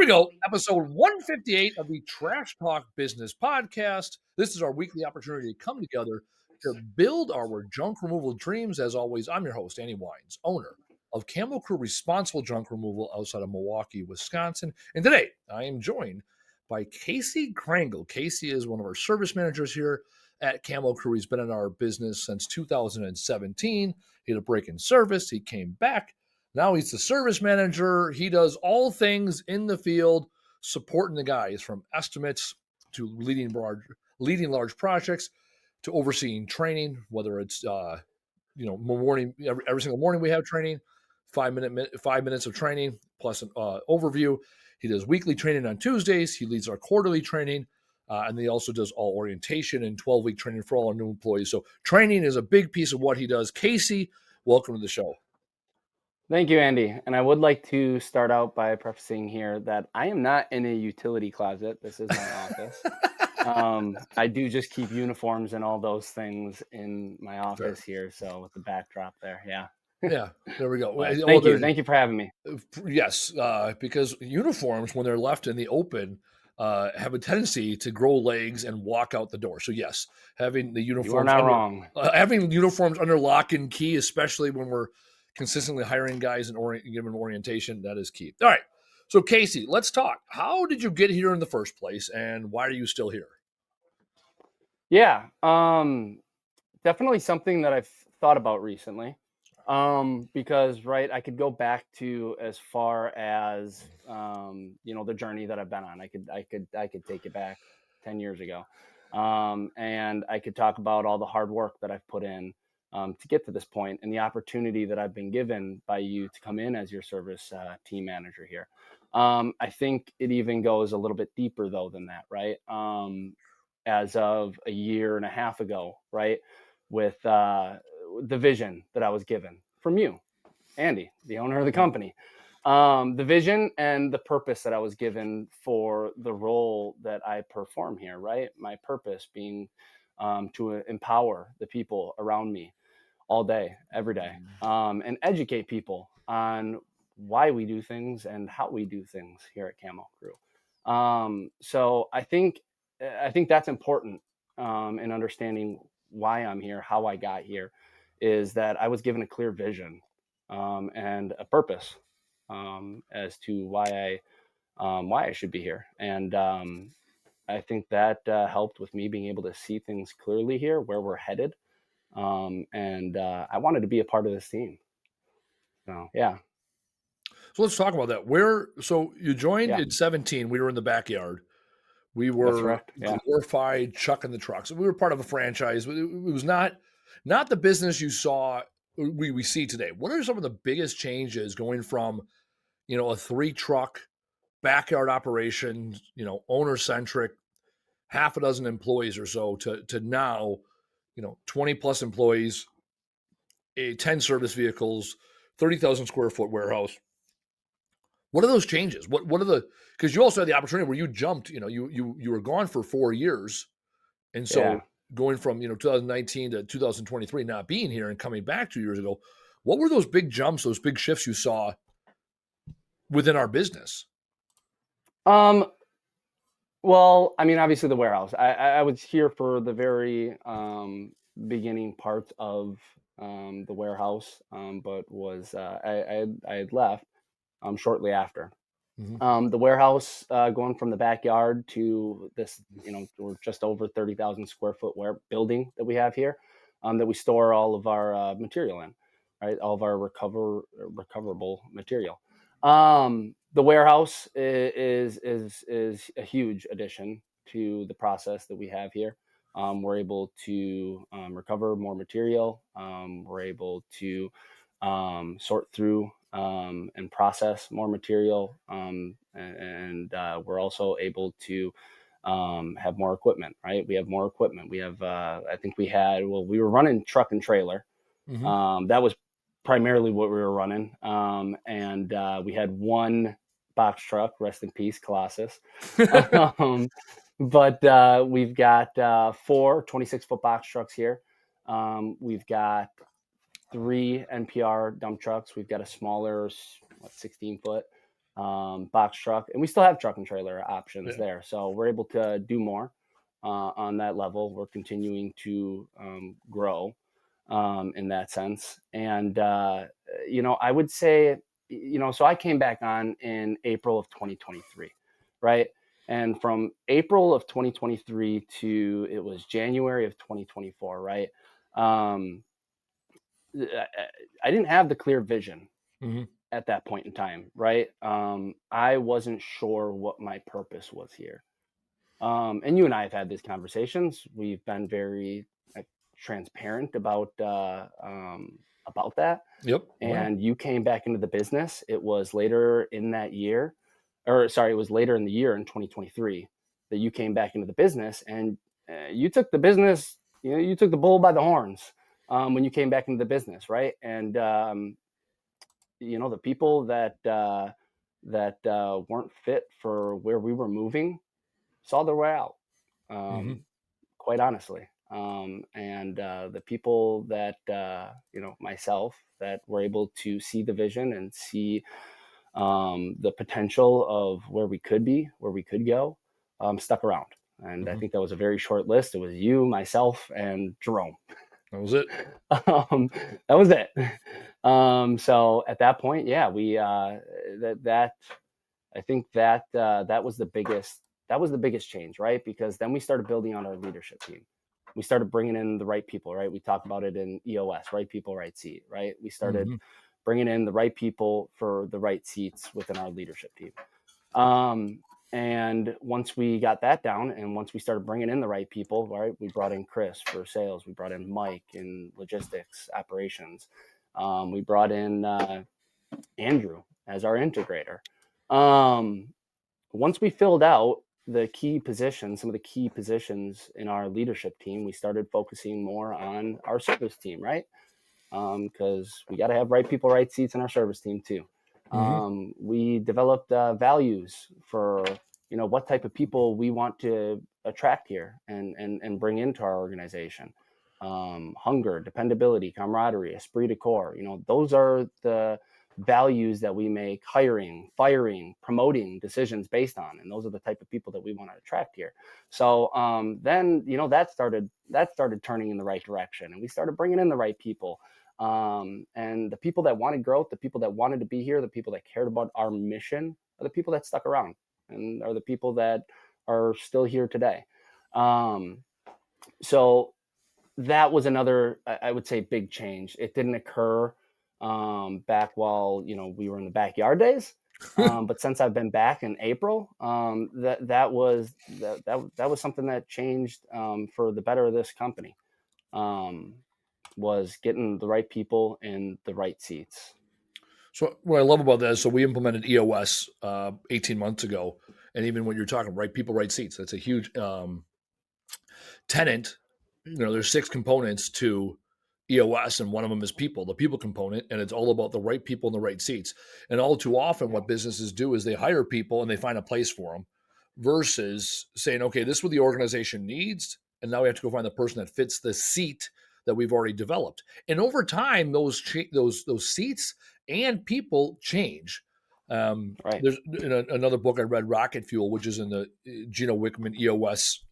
go. Episode 158 of the Trash Talk Business Podcast. This is our weekly opportunity to come together to build our junk removal dreams. As always, I'm your host, Andy Weins, owner of Camo Crew Responsible Junk Removal outside of Milwaukee, Wisconsin. And today, I am joined by Casey Crangle. Casey is one of our service managers here at Camo Crew. He's been in our business since 2017. He had a break in service. He came back. Now he's the service manager. He does all things in the field, supporting the guys from estimates to leading large projects to overseeing training, whether it's morning every single morning we have training, 5 minutes of training plus an overview. He does weekly training on Tuesdays. He leads our quarterly training. And he also does all orientation and 12-week training for all our new employees. So training is a big piece of what he does. Casey, welcome to the show. Thank you, Andy. And I would like to start out by prefacing here that I am not in a utility closet. This is my office. I do just keep uniforms and all those things in my office here. So with the backdrop there, yeah. Yeah, there we go. Thank you for having me. Yes, because uniforms, when they're left in the open, have a tendency to grow legs and walk out the door. So yes, having the uniforms, you are not wrong. Having uniforms under lock and key, especially when we're consistently hiring guys and giving orientation, that is key. All right. So Casey, let's talk. How did you get here in the first place and why are you still here? Yeah, definitely something that I've thought about recently. Because I could go back to as far as, the journey that I've been on. I could take it back 10 years ago. And I could talk about all the hard work that I've put in, to get to this point and the opportunity that I've been given by you to come in as your service team manager here. I think it even goes a little bit deeper though than that, right? As of a year and a half ago, right? With the vision that I was given from you, Andy, the owner of the company, the vision and the purpose that I was given for the role that I perform here, right? My purpose being to empower the people around me all day, every day, and educate people on why we do things and how we do things here at Camo Crew. So I think that's important in understanding why I'm here, how I got here, is that I was given a clear vision and a purpose as to why I should be here. And I think that helped with me being able to see things clearly here, where we're headed. And I wanted to be a part of this team. So, yeah. So let's talk about that. So you joined in 17. We were in the backyard. We were glorified chucking the trucks. We were part of a franchise. It was not the business you saw we see today. What are some of the biggest changes going from, a 3-truck backyard operation, owner-centric, half a dozen employees or so to now, 20 plus employees, 10 service vehicles, 30,000 square foot warehouse. What are those changes? What are because you also had the opportunity where you jumped, you were gone for 4 years. And so going from, 2019 to 2023, not being here and coming back 2 years ago, what were those big jumps, those big shifts you saw within our business? Well, I mean, obviously the warehouse. I was here for the very beginning parts of the warehouse, but I had left shortly after. Mm-hmm. The warehouse, going from the backyard to this, we're just over 30,000 square foot building that we have here, that we store all of our material in, right? All of our recoverable material. The warehouse is a huge addition to the process that we have here. We're able to recover more material. We're able to sort through and process more material. And we're also able to have more equipment, right? We have more equipment. We have, we were running truck and trailer. Mm-hmm. That was primarily what we were running. And we had one box truck, rest in peace, Colossus. But we've got 4 26-foot box trucks here. We've got 3 NPR dump trucks. We've got a smaller, 16-foot box truck, and we still have truck and trailer options Yeah. there. So we're able to do more on that level. We're continuing to grow in that sense. And, I would say, so I came back on in April of 2023, right? And from April of 2023 to it was January of 2024, right? Um, I didn't have the clear vision Hmm. at that point in time, right? I wasn't sure what my purpose was here. And you and I have had these conversations. We've been very transparent about that. Yep. Oh, yeah. And you came back into the business. It was later in that year, or sorry, it was later in the year in 2023 that you came back into the business, and you took the business. You took the bull by the horns when you came back into the business, right? And the people that weren't fit for where we were moving saw their way out, Hmm. um, quite honestly. And the people that myself that were able to see the vision and see the potential of where we could be, where we could go, stuck around. And I Hmm. think that was a very short list. It was you, myself, and Jerome. That was it. um, that was it. So at that point, yeah, we that I think that was the biggest change, right? Because then we started building on our leadership team. We started bringing in the right people, right? We talk about it in EOS, right people, right seat, right? We started Hmm. bringing in the right people for the right seats within our leadership team. Um, and once we got that down, and once we started bringing in the right people, right, we brought in Chris for sales. We brought in Mike in logistics operations. We brought in Andrew as our integrator. Um, Once we filled out the key positions, some of the key positions in our leadership team, we started focusing more on our service team, right? Because we got to have right people, right seats in our service team too. Hmm. We developed values for what type of people we want to attract here and bring into our organization. Hunger, dependability, camaraderie, esprit de corps. Those are the values that we make hiring, firing, promoting decisions based on, and those are the type of people that we want to attract here. So then that started turning in the right direction, and we started bringing in the right people, and the people that wanted growth, the people that wanted to be here, the people that cared about our mission are the people that stuck around and are the people that are still here today. Um, so that was another, I would say, big change. It didn't occur back while we were in the backyard days, but since I've been back in April, that was something that changed for the better of this company. Um, was getting the right people in the right seats. So what I love about that is, so we implemented EOS 18 months ago, and even when you're talking right people, right seats, that's a huge tenant. There's six components to EOS, and one of them is people, the people component, and it's all about the right people in the right seats. And all too often, what businesses do is they hire people and they find a place for them, versus saying, okay, this is what the organization needs, and now we have to go find the person that fits the seat that we've already developed. And over time, those seats and people change. Right. There's another book I read, Rocket Fuel, which is in the Gino Wickman EOS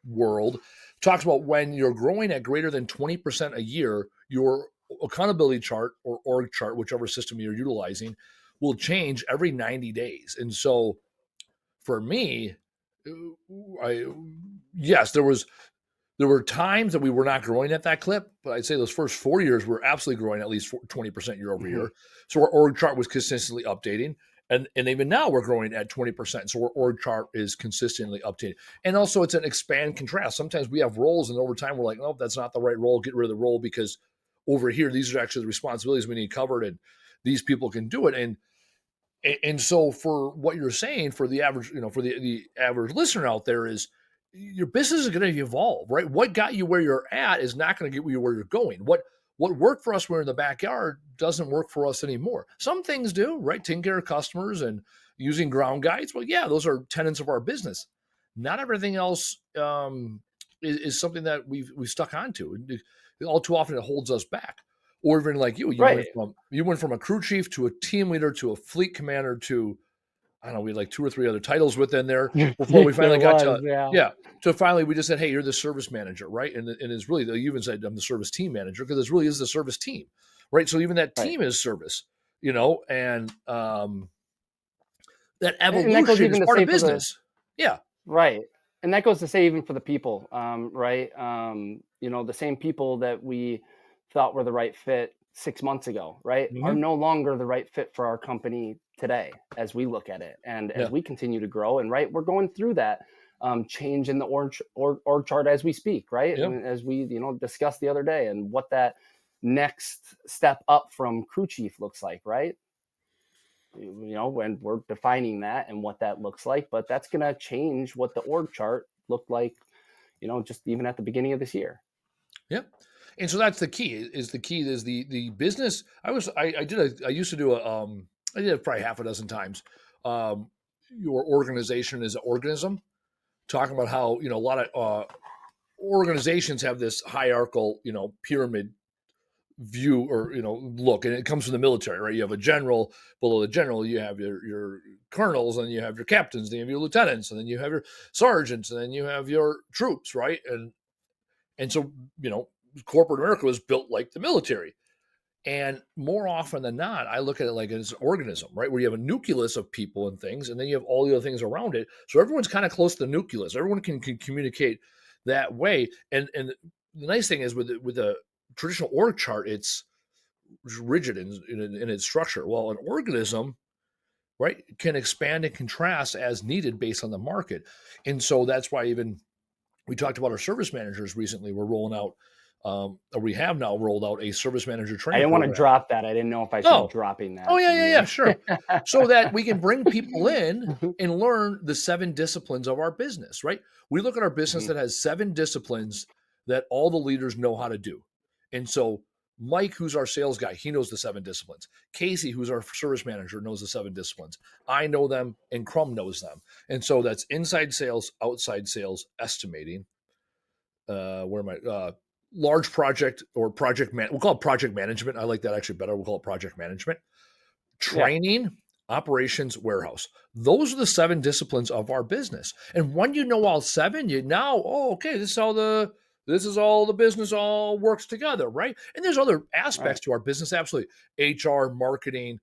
world, talks about when you're growing at greater than 20% a year, your accountability chart or org chart, whichever system you're utilizing, will change every 90 days. And so for me, I yes, there were times that we were not growing at that clip, but I'd say those first 4 years we're absolutely growing at least 20% year over Mhm. year. So our org chart was consistently updating. And even now we're growing at 20%. So our org chart is consistently updated. And also it's an expand contrast. Sometimes we have roles and over time we're like, oh, that's not the right role. Get rid of the role because over here, these are actually the responsibilities we need covered and these people can do it. And so for what you're saying for the average, for the average listener out there is your business is going to evolve, right? What got you where you're at is not going to get you where you're going. What worked for us when we're in the backyard doesn't work for us anymore. Some things do, right? Taking care of customers and using ground guides. Well, yeah, those are tenets of our business. Not everything else is something that we've stuck onto. All too often, it holds us back. Or even like you Right. went from a crew chief to a team leader to a fleet commander to I don't know, we had like 2 or 3 other titles within there before we There finally got was, to, yeah. yeah. So finally we just said, hey, you're the service manager, right? And it's really, you even said I'm the service team manager because it really is the service team, right? So even that Right. team is service, and that And that goes evolution is even to part of say for the business. Yeah. right. And that goes to say even for the people, right? The same people that we thought were the right fit 6 months ago, right, are Hmm. no longer the right fit for our company today as we look at it and as Yeah. we continue to grow. And right, we're going through that change in the org chart as we speak, right? Yeah. As we discussed the other day, and what that next step up from crew chief looks like, right? When we're defining that and what that looks like, but that's going to change what the org chart looked like, just even at the beginning of this year. Yeah. And so that's the key is the business. I used to do I did it probably half a dozen times. Um, your organization is an organism, talking about how, a lot of organizations have this hierarchical, pyramid view or, look, and it comes from the military, right? You have a general, below the general, you have your colonels, and you have your captains, then you have your lieutenants, and then you have your sergeants, and then you have your troops, right? And so, corporate America was built like the military. And more often than not, I look at it like it's an organism, right? Where you have a nucleus of people and things, and then you have all the other things around it. So everyone's kind of close to the nucleus. Everyone can communicate that way. And the nice thing is with a traditional org chart, it's rigid in its structure. Well, an organism, right, can expand and contrast as needed based on the market. And so that's why even we talked about our service managers recently. We're rolling out, or we have now rolled out a service manager I training didn't want to program. drop that. I didn't know if I should be Oh, dropping oh that. yeah, sure. So that we can bring people in and learn the 7 disciplines of our business, right? We look at our business that has 7 disciplines that all the leaders know how to do. And so Mike, who's our sales guy, he knows the 7 disciplines. Casey, who's our service manager, knows the 7 disciplines. I know them, and Crum knows them. And so that's inside sales, outside sales, estimating. Where am I? Large project or project man. We'll call it project management. I like that actually better. We'll call it project management. Yeah. Training, operations, warehouse. Those are the 7 disciplines of our business. And when you know all 7, you now, okay, this is all the business all works together, right? And there's other aspects Right. to our business, absolutely. HR, marketing,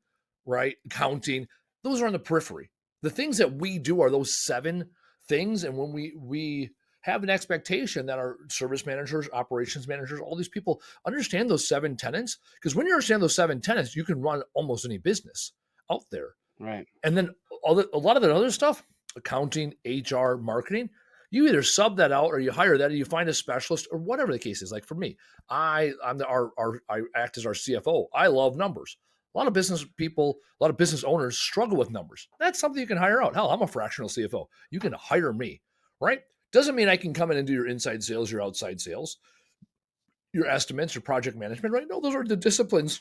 right? Accounting. Those are on the periphery. The things that we do are those 7 things. And when we have an expectation that our service managers, operations managers, all these people understand those 7 tenets. Because when you understand those 7 tenets, you can run almost any business out there. Right. And then a lot of the other stuff, accounting, HR, marketing, you either sub that out or you hire that, or you find a specialist, or whatever the case is. Like for me, I act as our CFO. I love numbers. A lot of business people, a lot of business owners struggle with numbers. That's something you can hire out. Hell, I'm a fractional CFO. You can hire me, right? Doesn't mean I can come in and do your inside sales, your outside sales, your estimates, your project management, right? No, those are the disciplines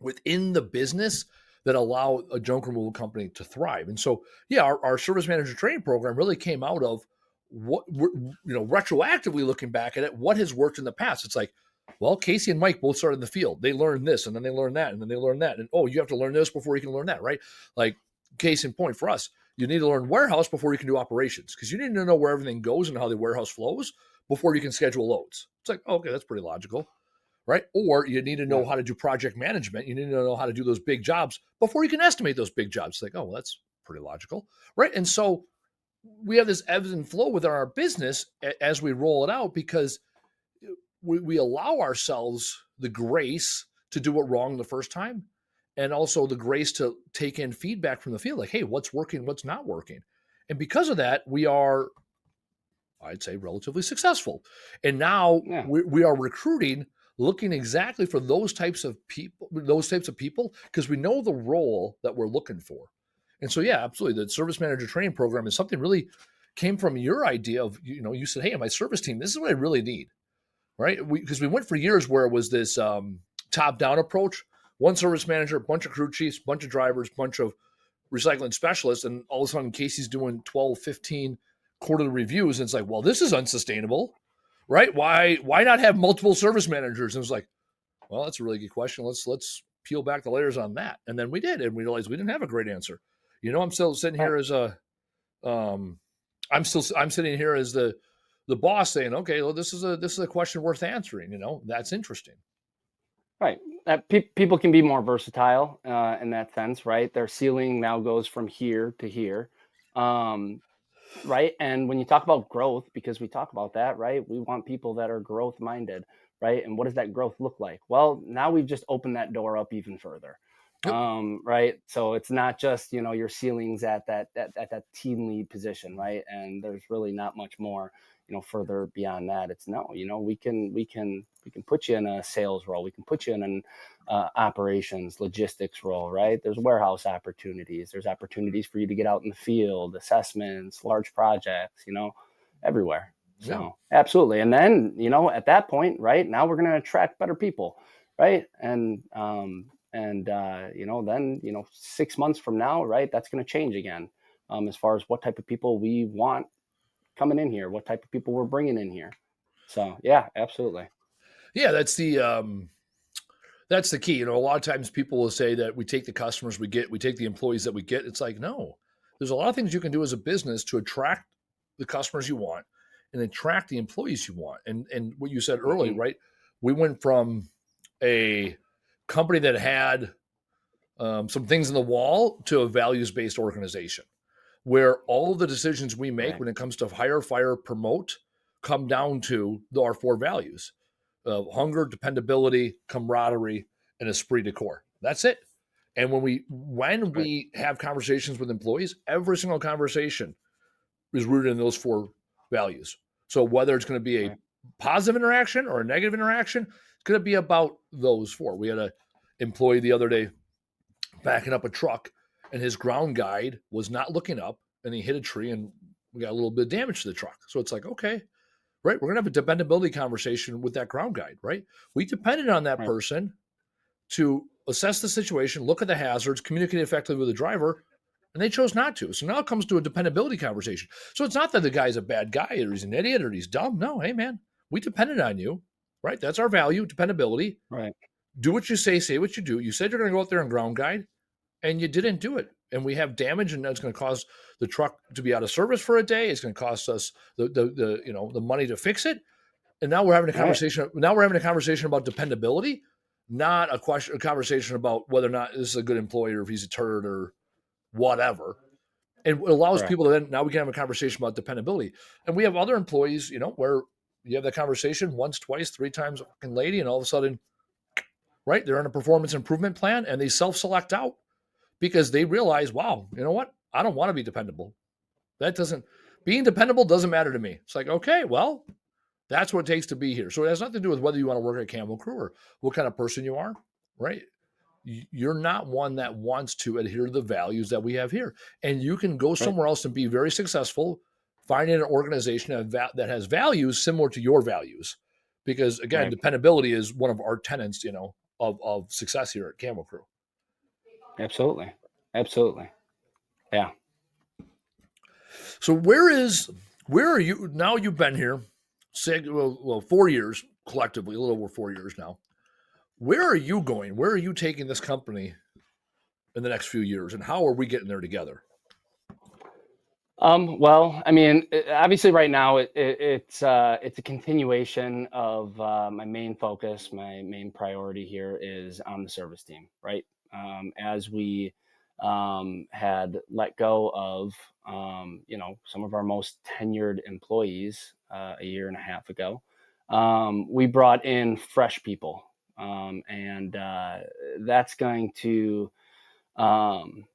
within the business that allow a junk removal company to thrive. And so, yeah, our service manager training program really came out of what retroactively looking back at it, what has worked in the past. It's like, well, Casey and Mike both started in the field. They learned this, and then they learned that, and then they learned that. And you have to learn this before you can learn that, right? Like, case in point for us, you need to learn warehouse before you can do operations, because you need to know where everything goes and how the warehouse flows before you can schedule loads. It's like, okay, that's pretty logical, right? Or you need to know Yeah. how to do project management. You need to know how to do those big jobs before you can estimate those big jobs. It's like, oh, well, that's pretty logical, right? And so we have this ebbs and flow within our business as we roll it out, because we allow ourselves the grace to do it wrong the first time, and also the grace to take in feedback from the field, like, hey, what's working, what's not working. And because of that, we are, I'd say, relatively successful. And now Yeah. we are recruiting, looking exactly for those types of people, because we know the role that we're looking for. And so, yeah, absolutely. The service manager training program is something really came from your idea of, you said, hey, my service team, this is what I really need, right? Because we went for years where it was this top-down approach, one service manager, a bunch of crew chiefs, bunch of drivers, bunch of recycling specialists, and all of a sudden Casey's doing 12, 15 quarterly reviews, and it's like, well, this is unsustainable, right? Why not have multiple service managers? And it was like, well, that's a really good question. Let's peel back the layers on that. And then we did, and we realized we didn't have a great answer. I'm still sitting Right. here as um, I'm sitting here as the boss saying, okay, well, this is a question worth answering. That's interesting. Right. People can be more versatile in that sense, right? Their ceiling now goes from here to here. Um, right. And when you talk about growth, because we talk about that, right? We want people that are growth minded, right? And what does that growth look like? Well, now we've just opened that door up even further. Yep. Right. So it's not just, your ceilings at that team lead position, right? And there's really not much more, further beyond that. It's no, we can put you in a sales role. We can put you in an operations logistics role, right? There's warehouse opportunities. There's opportunities for you to get out in the field, assessments, large projects, everywhere. Yeah. So absolutely. And then, at that point, right now we're going to attract better people, right? Then 6 months from now, right, that's going to change again, as far as what type of people we want coming in here, what type of people we're bringing in here. So yeah, absolutely. Yeah, that's the key. A lot of times people will say that we take the customers we get, we take the employees that we get. It's like, no, there's a lot of things you can do as a business to attract the customers you want and attract the employees you want. And what you said earlier, Hmm. right? We went from a company that had some things in the wall to a values based organization where all the decisions we make Right. when it comes to hire, fire, promote come down to our four values: hunger, dependability, camaraderie, and esprit de corps. That's it. And when Right. we have conversations with employees, every single conversation is rooted in those four values. So whether it's going to be a Right. positive interaction or a negative interaction, it's going to be about those four. We had an employee the other day backing up a truck, and his ground guide was not looking up, and he hit a tree, and we got a little bit of damage to the truck. So it's like, okay, right, we're gonna have a dependability conversation with that ground guide, right? We depended on that Right. person to assess the situation, look at the hazards, communicate effectively with the driver, and they chose not to. So now it comes to a dependability conversation. So it's not that the guy's a bad guy or he's an idiot or he's dumb. No, hey man, we depended on you, right? That's our value, dependability. Right. Do what you say what you do. You said you're going to go out there and ground guide, and you didn't do it. And we have damage, and that's going to cause the truck to be out of service for a day. It's going to cost us the money to fix it. And now we're having a Right. conversation. Now we're having a conversation about dependability, not a conversation about whether or not this is a good employee or if he's a turd or whatever. And it allows Correct. people to then now we can have a conversation about dependability. And we have other employees, where you have that conversation once, twice, three times, fucking lady, and all of a sudden, right, they're on a performance improvement plan and they self-select out because they realize, wow, you know what? I don't want to be dependable. That doesn't Being dependable doesn't matter to me. It's like, okay, well, that's what it takes to be here. So it has nothing to do with whether you want to work at Camo Crew or what kind of person you are, right? You're not one that wants to adhere to the values that we have here. And you can go Right. somewhere else and be very successful finding an organization that has values similar to your values. Because again, Right. dependability is one of our tenets, of success here at Camo Crew. Absolutely. Absolutely. Yeah. So where are you now? You've been here, say, well 4 years collectively, a little over 4 years now. Where are you going? Where are you taking this company in the next few years, and how are we getting there together? Well, I mean, obviously, right now it's a continuation of my main focus. My main priority here is on the service team, right? As we had let go of, some of our most tenured employees a year and a half ago, we brought in fresh people, and that's going to. Um,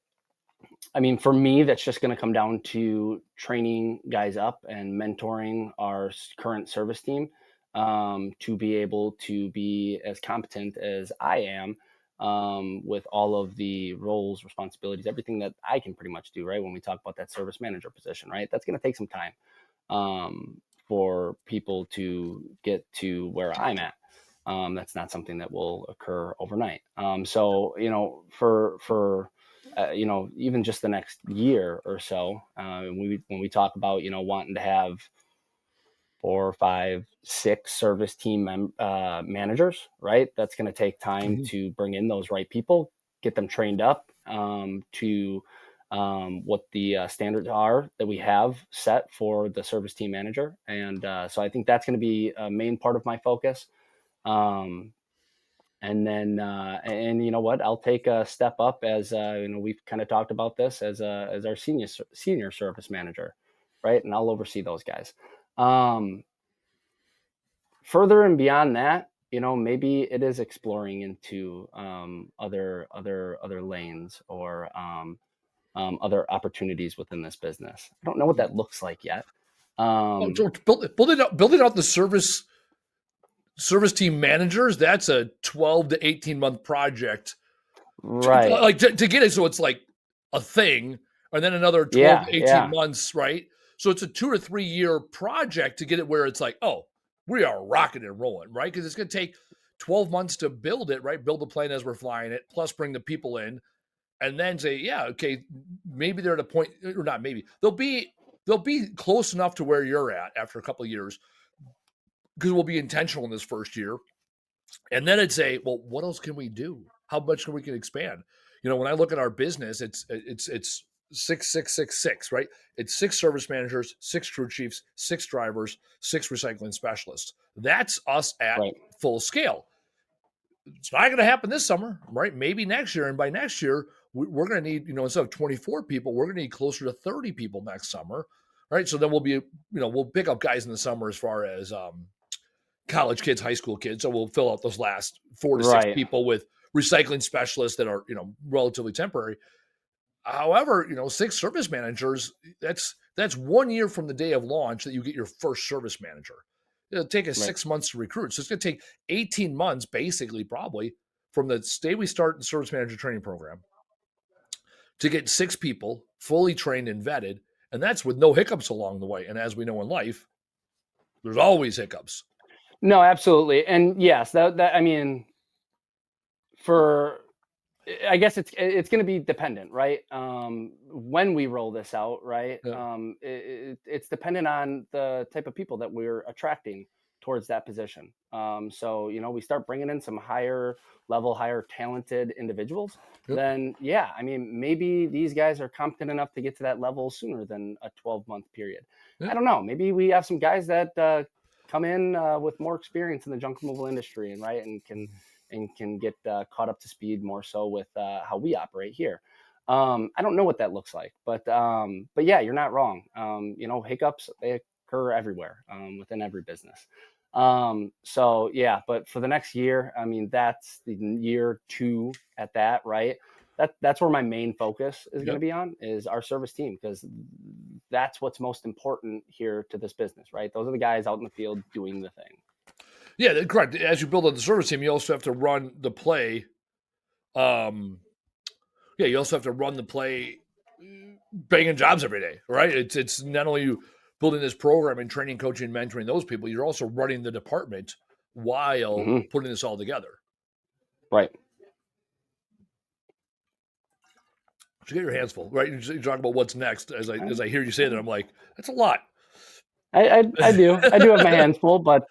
I mean, for me, that's just going to come down to training guys up and mentoring our current service team, to be able to be as competent as I am, with all of the roles, responsibilities, everything that I can pretty much do, right? When we talk about that service manager position, right? That's going to take some time, for people to get to where I'm at. That's not something that will occur overnight. So, even just the next year or so, when we talk about, wanting to have 4, 5, 6 service team managers, right? That's going to take time Mhm. to bring in those right people, get them trained up, to what the standards are that we have set for the service team manager. And so I think that's going to be a main part of my focus. Um, and then, and you know what, I'll take a step up as, we've kind of talked about this as our senior service manager, right? And I'll oversee those guys. Further and beyond that, maybe it is exploring into other lanes or other opportunities within this business. I don't know what that looks like yet. Oh, so building out the service team managers, that's a 12 to 18 month project Right. to get it so it's like a thing, and then another 12 Yeah. to 18 Yeah. months, right? So it's a 2 to 3 year project to get it where it's like, oh, we are rocking and rolling, right? Because it's going to take 12 months to build it, right? Build the plane as we're flying it, plus bring the people in, and then say, yeah, okay, maybe they're at a point, or not maybe, they'll be close enough to where you're at after a couple of years, because we'll be intentional in this first year. And then it'd say, well, what else can we do? How much can we expand? When I look at our business, it's 6, 6, 6, 6, right? It's 6 service managers, 6 crew chiefs, 6 drivers, 6 recycling specialists. That's us at Right. full scale. It's not going to happen this summer, right? Maybe next year. And by next year, we're going to need, instead of 24 people, we're going to need closer to 30 people next summer, right? So then we'll pick up guys in the summer as far as college kids, high school kids. So we'll fill out those last 4 to 6 Right. people with recycling specialists that are, relatively temporary. However, 6 service managers, that's 1 year from the day of launch that you get your first service manager. It'll take us Right. 6 months to recruit. So it's going to take 18 months, basically, probably, from the day we start the service manager training program to get 6 people fully trained and vetted. And that's with no hiccups along the way. And as we know in life, there's always hiccups. No, absolutely. And yes, that I mean, for I guess it's going to be dependent, right? When we roll this out, right? Yeah. It's dependent on the type of people that we're attracting towards that position. So we start bringing in some higher level, higher talented individuals. Yep. Then yeah, I mean, maybe these guys are competent enough to get to that level sooner than a 12-month period. Yep. I don't know. Maybe we have some guys that come in with more experience in the junk removal industry, and right, and can get caught up to speed more so with how we operate here. I don't know what that looks like, but yeah, you're not wrong. Hiccups, they occur everywhere within every business. So yeah, but for the next year, I mean, that's the year 2 at that, right? That's where my main focus is going to be on, is our service team, because that's what's most important here to this business, right? Those are the guys out in the field doing the thing. Yeah, correct. As you build up the service team, you also have to run the play. You also have to run the play, banging jobs every day, right? It's not only you building this program and training, coaching, mentoring those people, you're also running the department while putting this all together. Right. So you get your hands full, right? You talk about what's next. As I hear you say that, I'm like, that's a lot. I do have my hands full, but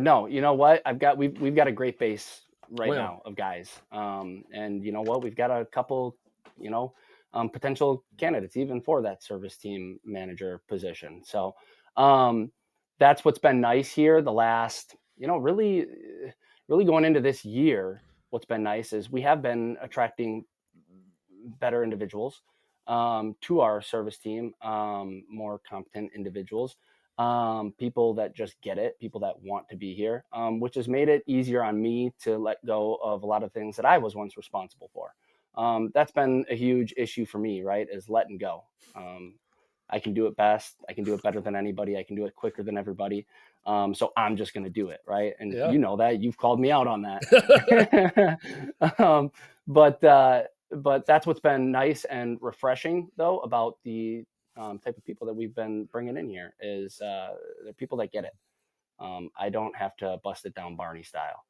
no, you know what? We've got a great base right now of guys, and you know what? We've got a couple, potential candidates even for that service team manager position. So that's what's been nice here. The last, really going into this year, what's been nice is we have been attracting better individuals to our service team, more competent individuals, people that just get it, people that want to be here, which has made it easier on me to let go of a lot of things that I was once responsible for. That's been a huge issue for me, right? Is letting go. I can do it best. I can do it better than anybody. I can do it quicker than everybody. So I'm just going to do it, right? And you know that. You've called me out on that. But that's what's been nice and refreshing, though, about the type of people that we've been bringing in here is they're people that get it. I don't have to bust it down Barney style.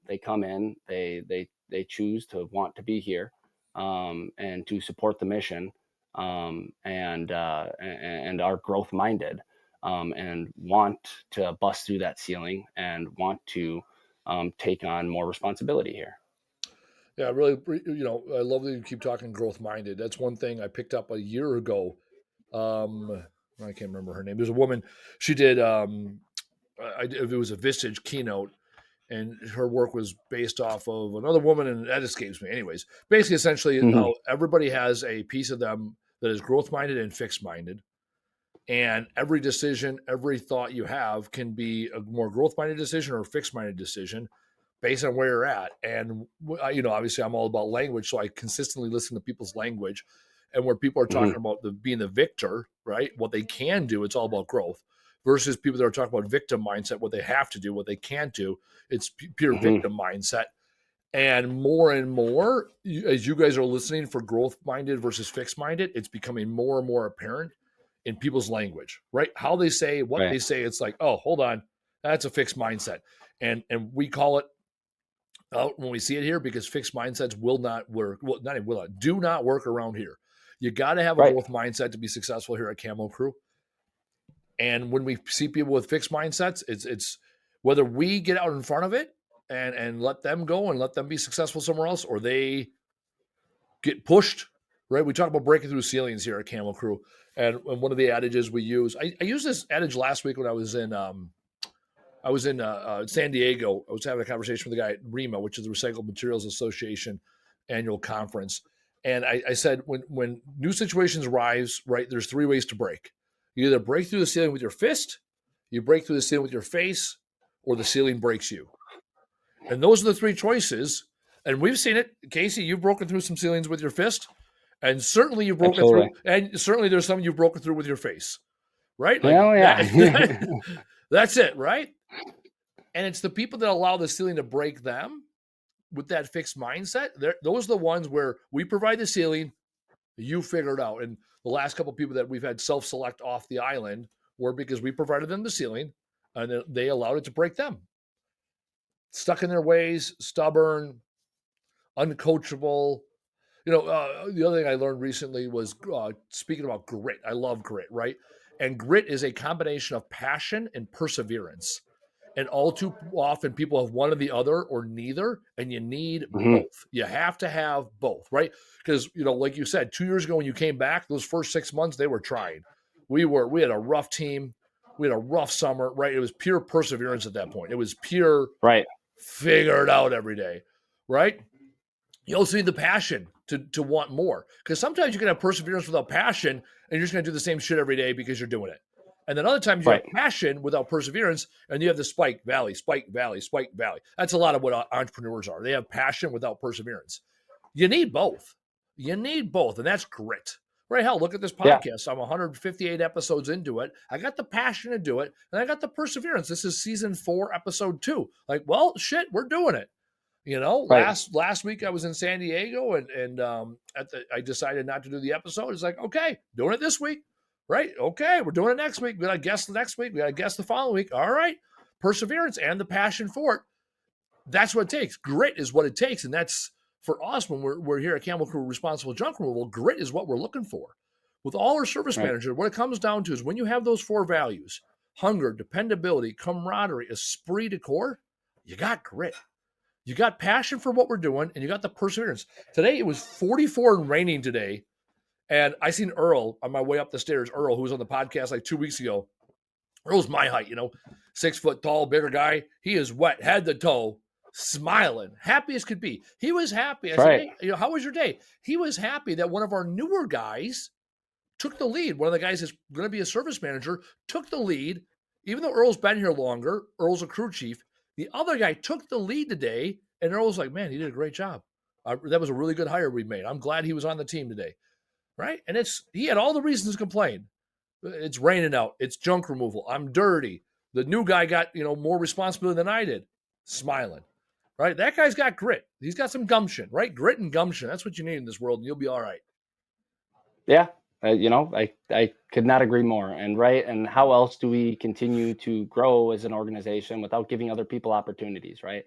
They come in, they choose to want to be here and to support the mission, and are growth minded, and want to bust through that ceiling and want to take on more responsibility here. Yeah, really, I love that you keep talking growth minded. That's one thing I picked up a year ago. I can't remember her name. There's a woman. She did. It was a Vistage keynote, and her work was based off of another woman, and that escapes me. Anyways, basically, essentially, Hmm. how everybody has a piece of them that is growth minded and fixed minded, and every decision, every thought you have can be a more growth minded decision or a fixed minded decision based on where you're at. And obviously, I'm all about language, so I consistently listen to people's language, and where people are Hmm. talking about being the victor, right? What they can do, it's all about growth. Versus people that are talking about victim mindset, what they have to do, what they can't do. It's pure Hmm. victim mindset. And more, as you guys are listening for growth minded versus fixed minded, it's becoming more and more apparent in people's language, right? How they say, what Right. they say. It's like, oh, hold on, that's a fixed mindset, and we call it out when we see it here because fixed mindsets will not work. Well, not even will not, do not work around here. You got to have a Right. growth mindset to be successful here at Camo Crew. And when we see people with fixed mindsets, it's whether we get out in front of it and let them go and let them be successful somewhere else, or they get pushed. Right? We talk about breaking through ceilings here at Camel Crew, and one of the adages we use. I used this adage last week when I was in San Diego. I was having a conversation with a guy at REMA, which is the Recycled Materials Association annual conference. And I said, when new situations arise, right, there's three ways to break. You either break through the ceiling with your fist, you break through the ceiling with your face, or the ceiling breaks you. And those are the three choices. And we've seen it. Casey, you've broken through some ceilings with your fist. And certainly you've broken Absolutely. through, and certainly there's some you've broken through with your face, right? Like Hell yeah. that's it, right? And it's the people that allow the ceiling to break them with that fixed mindset. Those are the ones where we provide the ceiling, you figure it out. And the last couple of people that we've had self-select off the island were because we provided them the ceiling and they allowed it to break them. Stuck in their ways, stubborn, uncoachable. The other thing I learned recently was speaking about grit. I love grit, right? And grit is a combination of passion and perseverance. And all too often, people have one or the other or neither, and you need Hmm. both. You have to have both, right? Because like you said, 2 years ago when you came back, those first 6 months they were trying. We had a rough team, we had a rough summer, right? It was pure perseverance at that point. It was pure Right. figure it out every day, right? You also need the passion to want more. Because sometimes you can have perseverance without passion, and you're just going to do the same shit every day because you're doing it. And then other times you have Right. passion without perseverance, and you have the spike valley, spike valley, spike valley. That's a lot of what entrepreneurs are. They have passion without perseverance. You need both. You need both, and that's grit. Right? Hell, look at this Yeah. podcast. I'm 158 episodes into it. I got the passion to do it, and I got the perseverance. This is season 4, episode 2. Like, well, shit, we're doing it. Right. Last week I was in San Diego and I decided not to do the episode. It's like, okay, doing it this week, right? Okay, we're doing it next week. We got to guess the next week. We got to guess the following week. All right, perseverance and the passion for it. That's what it takes. Grit is what it takes, and that's for us when we're here at Camel Crew Responsible Junk Removal. Grit is what we're looking for. With all our service Right. managers, what it comes down to is when you have those 4 values: hunger, dependability, camaraderie, esprit de corps, you got grit. You got passion for what we're doing, and you got the perseverance. Today it was 44 and raining today, and I seen Earl on my way up the stairs. Earl, who was on the podcast like 2 weeks ago. Earl's my height, 6 foot tall, bigger guy. He is wet, head to toe, smiling, happy as could be. He was happy. I said, Right. "Hey, how was your day?" He was happy that one of our newer guys took the lead. One of the guys that's going to be a service manager took the lead, even though Earl's been here longer. Earl's a crew chief. The other guy took the lead today, and Earl was like, "Man, he did a great job. That was a really good hire we made. I'm glad he was on the team today." Right? And he had all the reasons to complain. It's raining out. It's junk removal. I'm dirty. The new guy got more responsibility than I did. Smiling. Right? That guy's got grit. He's got some gumption. Right? Grit and gumption. That's what you need in this world, and you'll be all right. Yeah. I could not agree more. And right. And how else do we continue to grow as an organization without giving other people opportunities? Right.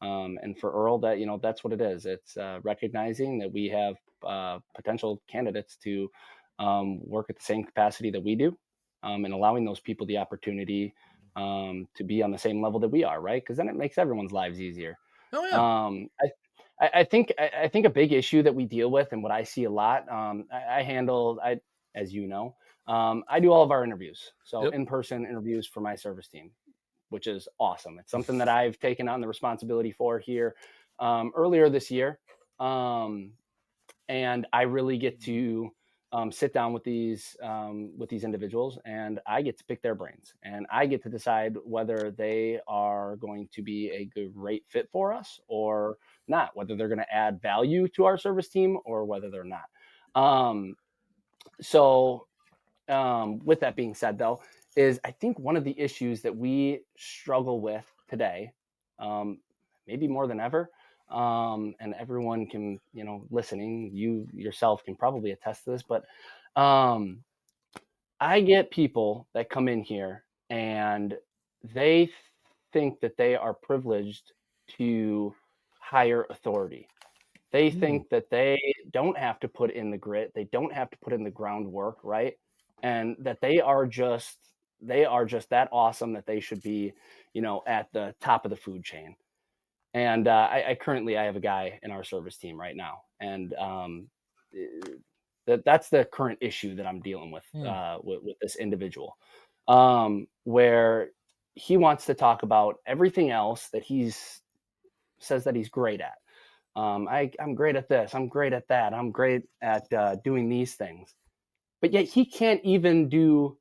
And for Earl, that's what it is. It's recognizing that we have potential candidates to work at the same capacity that we do, and allowing those people the opportunity to be on the same level that we are, right? Because then it makes everyone's lives easier. Oh yeah. Um, I, I think a big issue that we deal with, and what I see a lot, as you know, I do all of our interviews, so Yep. in-person interviews for my service team, which is awesome. It's something that I've taken on the responsibility for here earlier this year, um, and I really get to sit down with these individuals, and I get to pick their brains, and I get to decide whether they are going to be a great fit for us or not, whether they're going to add value to our service team or whether they're not. Um, so with that being said, though, is I think one of the issues that we struggle with today, um, maybe more than ever, and everyone can, listening, you yourself can probably attest to this, but um, I get people that come in here and they think that they are privileged to hire authority. They Mm. think that they don't have to put in the grit, they don't have to put in the groundwork, right? And that they are just that awesome that they should be, at the top of the food chain. And I have a guy in our service team right now, and eh, that's the current issue that I'm dealing with Mm. with this individual, where he wants to talk about everything else that he's says that he's great at. I'm great at this. I'm great at that. I'm great at doing these things. But yet he can't even do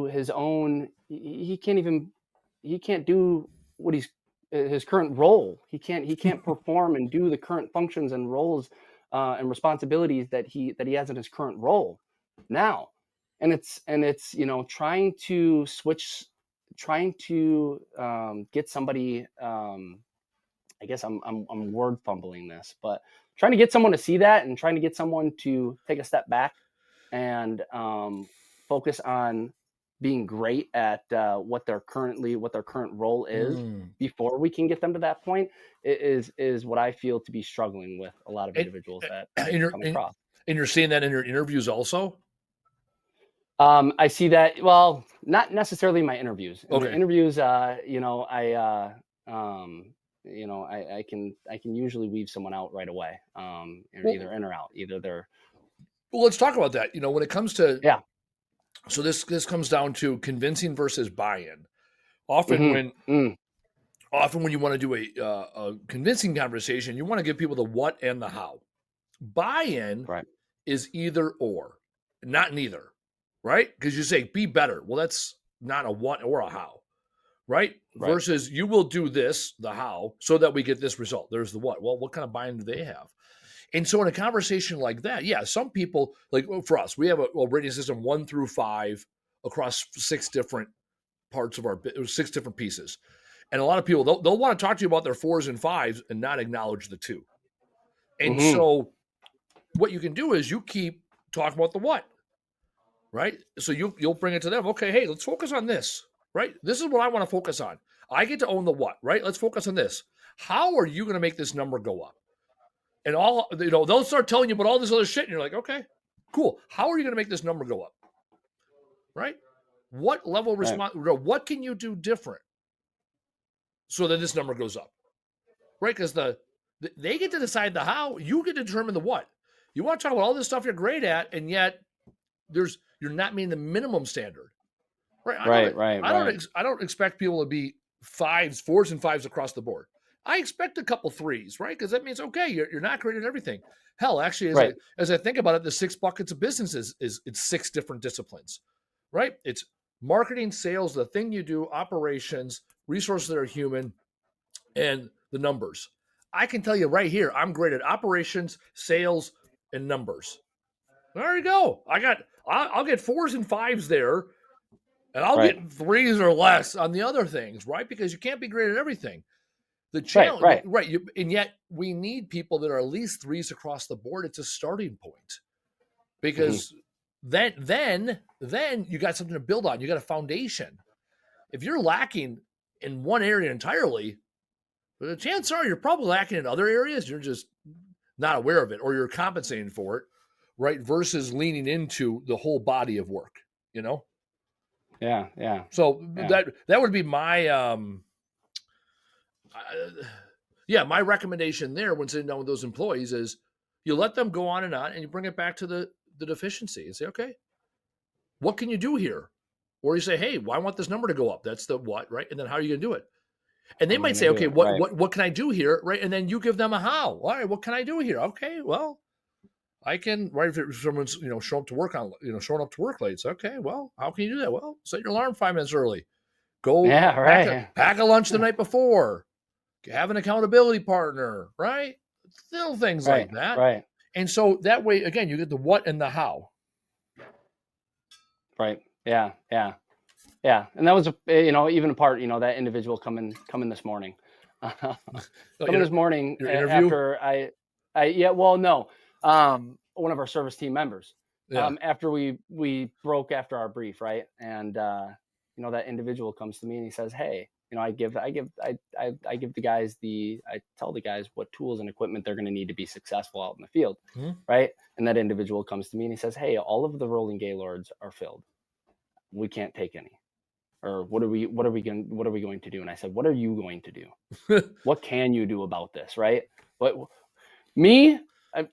his own. He can't do what his current role. He can't perform and do the current functions and roles and responsibilities that he has in his current role now. And it's trying to get somebody. I guess I'm word fumbling this, but trying to get someone to see that and trying to get someone to take a step back and focus on being great at what their current role is Mm. before we can get them to that point is what I feel to be struggling with a lot of And, individuals that and you're come and, across. and you're seeing that in your interviews also. I see that. Well, not necessarily my interviews. In the Okay. interviews, I can usually weave someone out right away. Or Well, either in or out. Either they're let's talk about that. When it comes to, yeah. so this comes down to convincing versus buy-in. Often Hmm. when often when you want to do a convincing conversation, you want to give people the what and the how. Buy-in Right. is either or, not neither, right? Because you say be better. Well, that's not a what or a how, right? Right. Versus you will do this, the how, so that we get this result. There's the what. Well, what kind of buy-in do they have? And so in a conversation like that, yeah, some people, like for us, we have a rating system 1 through 5 across 6 different parts of 6 different pieces. And a lot of people, they'll want to talk to you about their 4s and 5s and not acknowledge the 2. And Hmm. so what you can do is you keep talking about the what, right? So you'll bring it to them. Okay, hey, let's focus on this, right? This is what I want to focus on. I get to own the what, right? Let's focus on this. How are you going to make this number go up? And they'll start telling you about all this other shit, and you're like, okay, cool. How are you going to make this number go up, right? What level of Right. response? What can you do different so that this number goes up, right? Because they get to decide the how, you get to determine the what. You want to talk about all this stuff you're great at, and yet you're not meeting the minimum standard, right? I don't Right. Right. I don't Right. ex- I don't expect people to be 4s and 5s across the board. I expect a couple 3s, right? Because that means okay, you're not great at everything. Hell, actually, as I Right. as I think about it, the 6 buckets of business is it's 6 different disciplines, right? It's marketing, sales, the thing you do, operations, resources that are human, and the numbers. I can tell you right here, I'm great at operations, sales, and numbers. There you go. I'll get 4s and 5s there, and I'll Right. get 3s or less on the other things, right? Because you can't be great at everything. The Right. challenge, Right. right? And yet we need people that are at least 3s across the board. It's a starting point Hmm. because then you got something to build on. You got a foundation. If you're lacking in one area entirely, the chances are you're probably lacking in other areas. You're just not aware of it, or you're compensating for it, right? Versus leaning into the whole body of work, you know. Yeah. Yeah. So Yeah. that would be my uh, yeah, my recommendation there when sitting down with those employees is you let them go on and you bring it back to the deficiency and say, okay, what can you do here? Or you say, hey, well, I want this number to go up. That's the what, right? And then how are you going to do it? And How they are we might gonna say, do okay, it? Right. what can I do here, right? And then you give them a how. All right, what can I do here? Okay, well, I can, right? If someone's show up to work on showing up to work late, it's okay. Well, how can you do that? Well, set your alarm 5 minutes early. Go Yeah. Right. pack a lunch the night before. Have an accountability partner, right? Little things Right. like that. Right. And so that way, again, you get the what and the how. Right. Yeah. Yeah. Yeah. And that was even a part, that individual coming this morning. Coming this morning Your interview? after yeah, well, no. One of our service team members. Yeah. After we broke after our brief, right? And that individual comes to me and he says, "Hey, I give the guys I tell the guys what tools and equipment they're going to need to be successful out in the field, right?" And that individual comes to me and he says, "Hey, all of the rolling gaylords are filled. We can't take any. Or what are we going to do?" And I said, "What are you going to do? What can you do about this?" Right? But me,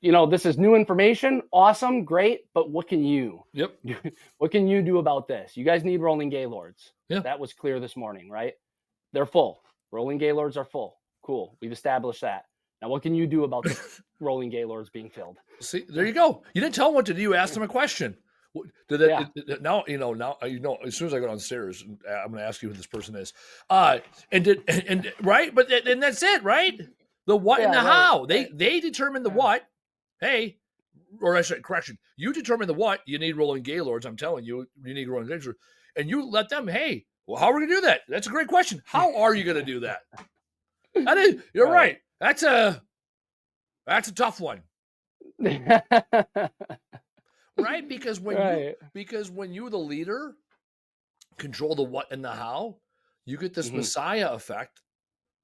this is new information. Awesome, great. But what can you? Yep. What can you do about this? You guys need rolling gaylords. Yeah. That was clear this morning, right? They're full. Rolling gaylords are full. Cool. We've established that. Now, what can you do about the rolling gaylords being filled? See, there you go. You didn't tell them what to do. You asked them a question. Now as soon as I go downstairs, I'm going to ask you who this person is. Right, but and that's it, right? The what and the how. They determine the what. Hey, or I said correction. You determine the what. You need rolling gaylords. I'm telling you, you need rolling gaylords, and you let them. Hey, well, how are we going to do that? That's a great question. How are you going to do that? You're right. That's a tough one. Right? Because when you're the leader, control the what and the how, you get this Messiah effect.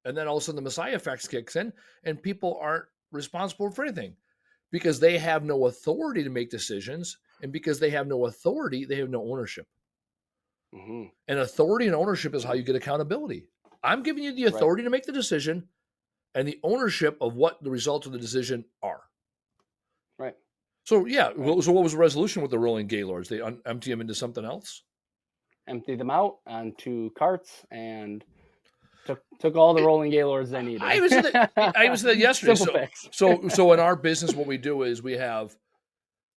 And then all of a sudden the Messiah effect kicks in and people aren't responsible for anything because they have no authority to make decisions. And because they have no authority, they have no ownership. And authority and ownership is how you get accountability. I'm giving you the authority to make the decision and the ownership of what the results of the decision are. Right. So, yeah. Right. So what was the resolution with the rolling gaylords? They empty them into something else? Empty them out onto carts and took all the rolling gaylords they needed. I was in that yesterday. Simple fix. So in our business, what we do is we have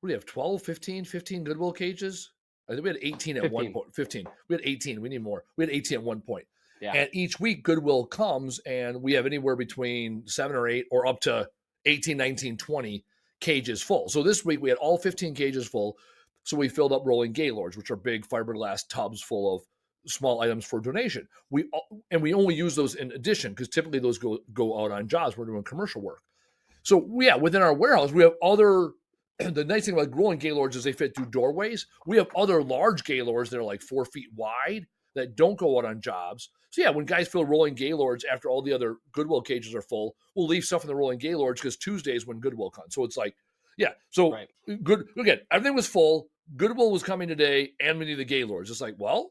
12, 15 Goodwill cages? I think we had 18 at 1 point. 15. We had 18. We need more. We had 18 at 1 point. Yeah. And each week Goodwill comes and we have anywhere between 7 or 8 or up to 18, 19, 20 cages full. So this week we had all 15 cages full. So we filled up rolling gaylords, which are big fiberglass tubs full of small items for donation. We only use those in addition because typically those go out on jobs. We're doing commercial work. So within our warehouse, we have other. The nice thing about rolling gaylords is they fit through doorways. We have other large gaylords that are like 4 feet wide that don't go out on jobs. So when guys fill rolling gaylords after all the other Goodwill cages are full, we'll leave stuff in the rolling gaylords because Tuesdays when Goodwill comes. So it's like, good. Again, everything was full. Goodwill was coming today, and we need the gaylords. It's like, well,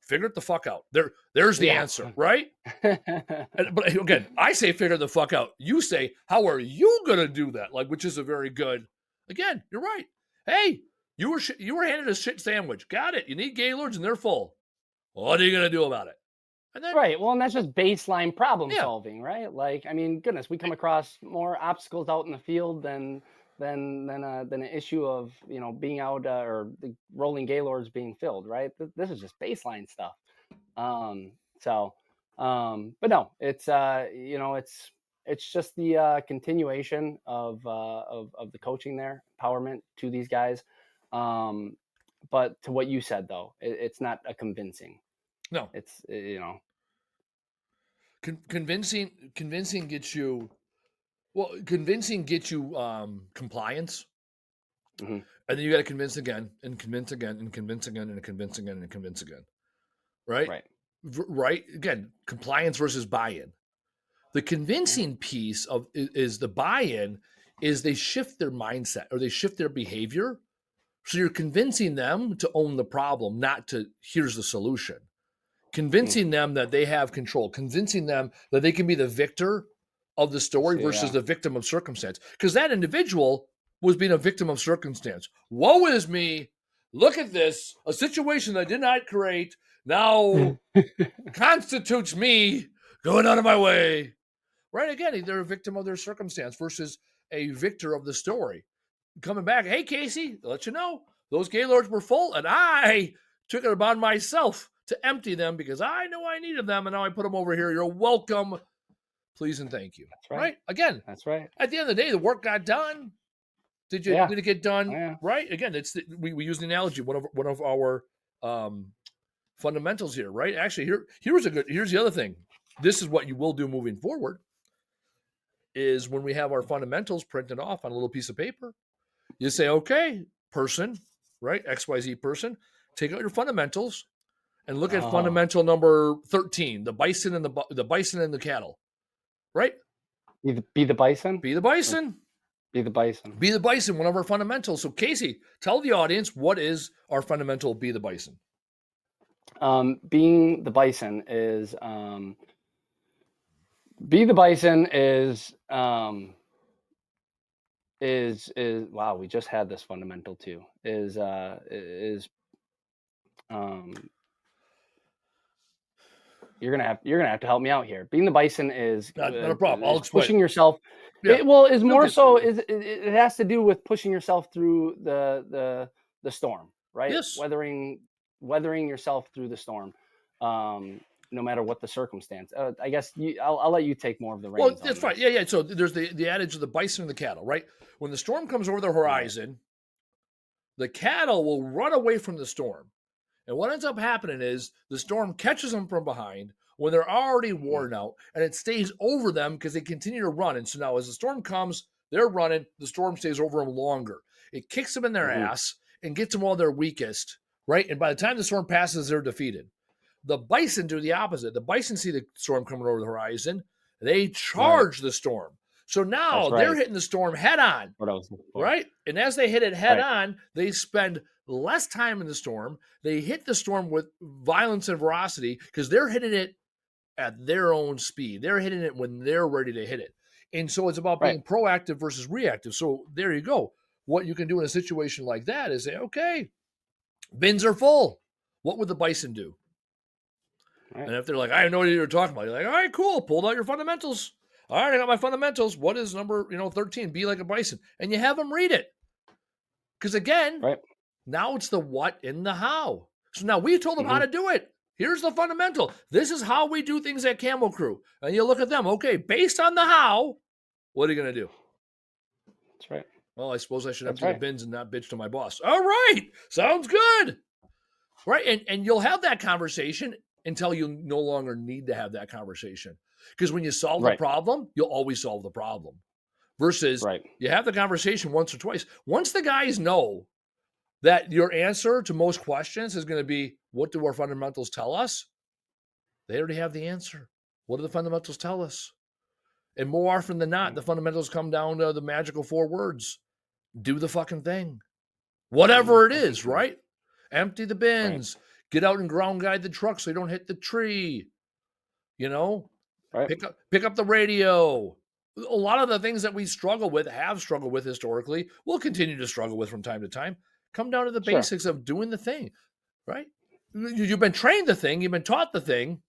figure it the fuck out. There's the answer, right? But again, I say figure the fuck out. You say, how are you gonna do that? Like, which is a very good. Again, you're right. Hey, you were handed a shit sandwich. Got it. You need gaylords, and they're full. What are you gonna do about it? And then, right. Well, and that's just baseline problem solving, right? Like, I mean, goodness, we come across more obstacles out in the field than an issue of being out or the rolling gaylords being filled, right? This is just baseline stuff. But no, it's it's just the continuation of the coaching there, empowerment to these guys. But to what you said though, it's not a convincing. No, it's convincing gets you. Well, convincing gets you compliance, and then you got to convince again, and convince again, and convince again, and convince again, and convince again. Right. Right. Again, compliance versus buy-in. The convincing piece is the buy-in is they shift their mindset or they shift their behavior. So you're convincing them to own the problem, not to here's the solution. Convincing them that they have control, convincing them that they can be the victor of the story See, versus yeah. the victim of circumstance. Because that individual was being a victim of circumstance. Woe is me. Look at this. A situation that I did not create now constitutes me going out of my way. Right? Again, they're a victim of their circumstance versus a victor of the story. Coming back, hey, Casey, to let you know, those Gaylords were full, and I took it upon myself to empty them because I know I needed them, and now I put them over here. You're welcome. Please and thank you. That's right. Right? Again, That's right. at the end of the day, the work got done. Did Yeah. it get done? Yeah. Right? Again, we use the analogy, one of our fundamentals here, right? Actually, here's the other thing. This is what you will do moving forward is when we have our fundamentals printed off on a little piece of paper, you say, okay, person, right? XYZ person, take out your fundamentals and look at fundamental number 13, the bison and the bison and the cattle, right? Be the bison? Be the bison. Be the bison. Be the bison, one of our fundamentals. So Casey, tell the audience, what is our fundamental be the bison? Being the bison is be the bison is wow, we just had this fundamental too. You're gonna have to help me out here. Being the bison is not a problem. I'll explain. Pushing yourself. Yeah. Is more so it has to do with pushing yourself through the storm, right? Yes. Weathering yourself through the storm, no matter what the circumstance. I guess I'll let you take more of the reins. Well, that's fine. Yeah. So there's the adage of the bison and the cattle, right? When the storm comes over the horizon, the cattle will run away from the storm. And what ends up happening is the storm catches them from behind when they're already worn out, and it stays over them because they continue to run. And so now as the storm comes, they're running, the storm stays over them longer. It kicks them in their ass and gets them while they're weakest, right? And by the time the storm passes, they're defeated. The bison do the opposite. The bison see the storm coming over the horizon. They charge the storm. So now they're hitting the storm head on, right? And as they hit it head on, they spend less time in the storm. They hit the storm with violence and ferocity because they're hitting it at their own speed. They're hitting it when they're ready to hit it. And so it's about being proactive versus reactive. So there you go. What you can do in a situation like that is say, okay, bins are full. What would the bison do? Right. And if they're like, I have no idea what you're talking about, you're like, all right, cool. Pulled out your fundamentals. All right, I got my fundamentals. What is number 13? Be like a bison. And you have them read it. Because again, now it's the what and the how. So now we told them how to do it. Here's the fundamental. This is how we do things at Camo Crew. And you look at them. Okay, based on the how, what are you going to do? That's right. Well, I suppose I should empty the bins and not bitch to my boss. All right. Sounds good. Right. And you'll have that conversation until you no longer need to have that conversation. Because when you solve the problem, you'll always solve the problem. Versus you have the conversation once or twice. Once the guys know that your answer to most questions is going to be, what do our fundamentals tell us? They already have the answer. What do the fundamentals tell us? And more often than not, the fundamentals come down to the magical 4 words. Do the fucking thing. Whatever it is, right? Empty the bins. Get out and ground guide the truck so you don't hit the tree. Pick up the radio. A lot of the things that we have struggled with historically, we'll continue to struggle with from time to time, come down to the basics of doing the thing, right? You've been trained the thing. You've been taught the thing.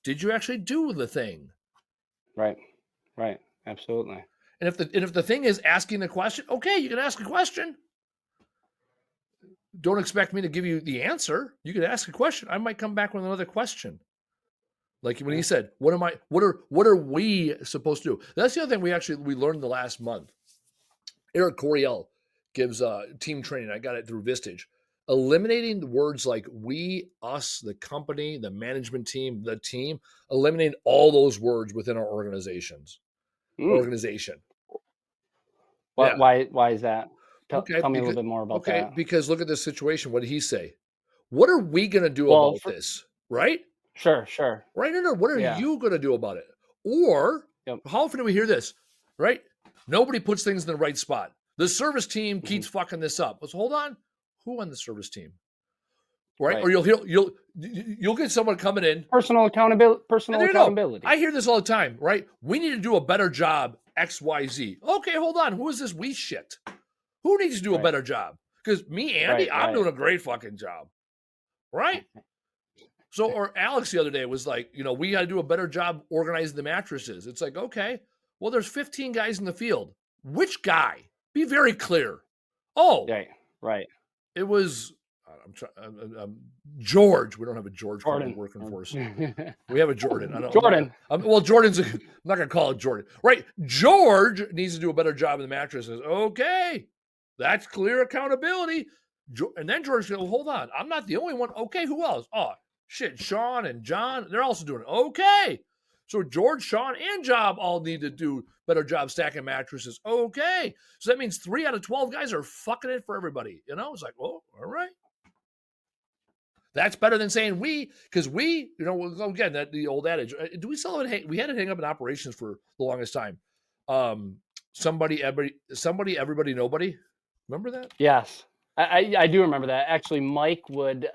Did you actually do the thing? Right. Absolutely. And if the thing is asking the question, okay, you can ask a question. Don't expect me to give you the answer. You could ask a question. I might come back with another question. Like when he said, what are we supposed to do? That's the other thing we learned the last month. Eric Coryell gives team training. I got it through Vistage. Eliminating the words like we, us, the company, the management team, the team, eliminating all those words within our organization. Why is that? Tell me a little bit more about that. Okay, because look at this situation. What did he say? What are we going to do about this? Right? Sure. Right? No. What are you going to do about it? Or how often do we hear this? Right? Nobody puts things in the right spot. The service team keeps fucking this up. Let's hold on. Who on the service team? right? Or you'll get someone coming in. Personal accountability. And there you go. I hear this all the time, right? We need to do a better job, XYZ. Okay, hold on. Who is this we shit? Who needs to do a better job? Because me, Andy, I'm doing a great fucking job, right? So, or Alex the other day was like, we got to do a better job organizing the mattresses. It's like, okay, well, there's 15 guys in the field. Which guy? Be very clear. Oh, right. It was George. We don't have a George working for us. We have a Jordan. I don't, Jordan. Well, Jordan's. I'm not going to call it Jordan, right? George needs to do a better job in the mattresses. Okay, that's clear accountability. And then George said, well, hold on. I'm not the only one. Okay, who else? Oh, shit. Sean and John, they're also doing it. Okay. So George, Sean, and Job all need to do better job stacking mattresses. Okay. So that means 3 out of 12 guys are fucking it for everybody. It's like, well, all right. That's better than saying we, because we, again, that the old adage. Do we still have it? We had it hang up in operations for the longest time. Somebody, everybody, nobody. Remember that? Yes. I do remember that. Actually, Mike would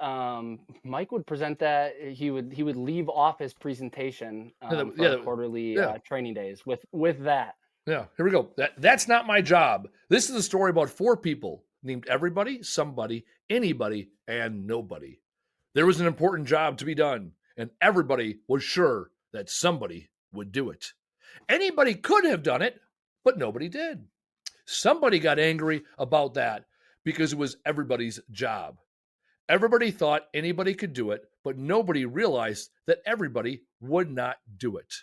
present that. He would leave off his presentation for quarterly training days with that. Yeah, here we go. That's not my job. This is a story about 4 people named everybody, somebody, anybody, and nobody. There was an important job to be done, and everybody was sure that somebody would do it. Anybody could have done it, but nobody did. Somebody got angry about that because it was everybody's job. Everybody thought anybody could do it, but nobody realized that everybody would not do it.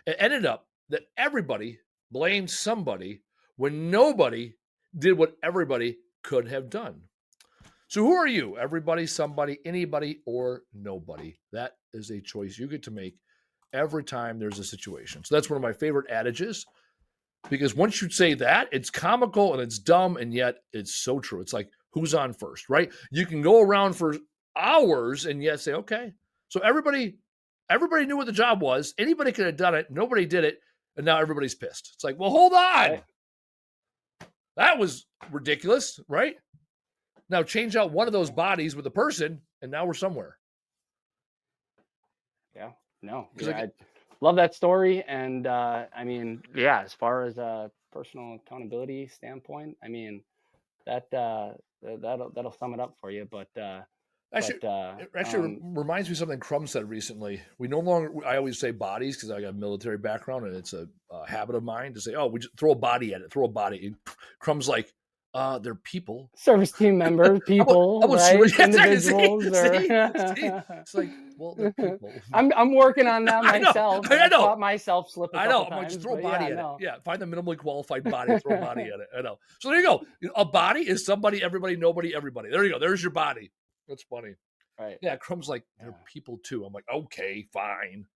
It ended up that everybody blamed somebody when nobody did what everybody could have done. So who are you? Everybody, somebody, anybody, or nobody? That is a choice you get to make every time there's a situation. So that's one of my favorite adages. Because once you say that, it's comical and it's dumb, and yet it's so true. It's like, who's on first, right? You can go around for hours and yet say, okay. So everybody knew what the job was. Anybody could have done it. Nobody did it. And now everybody's pissed. It's like, well, hold on. Right. That was ridiculous, right? Now change out one of those bodies with a person, and now we're somewhere. Yeah, no. Yeah, I love that story. And I mean, yeah, as far as a personal accountability standpoint, I mean, that'll sum it up for you. But actually reminds me of something Crum said recently. We no longer, I always say bodies because I got a military background, and it's a habit of mine to say, oh, we just throw a body at it, throw a body. And Crum's like, they're people. Service team members, people, right? Individuals. See? It's like, well, they're people. I'm working on that myself. I know. Caught myself slipping. I know. I'm like, just throw a body at it. Yeah, find the minimally qualified body, throw a body at it. I know. So there you go. A body is somebody, everybody, nobody, everybody. There you go. There's your body. That's funny. Right. Yeah, Crum's like, they're people too. I'm like, okay, fine.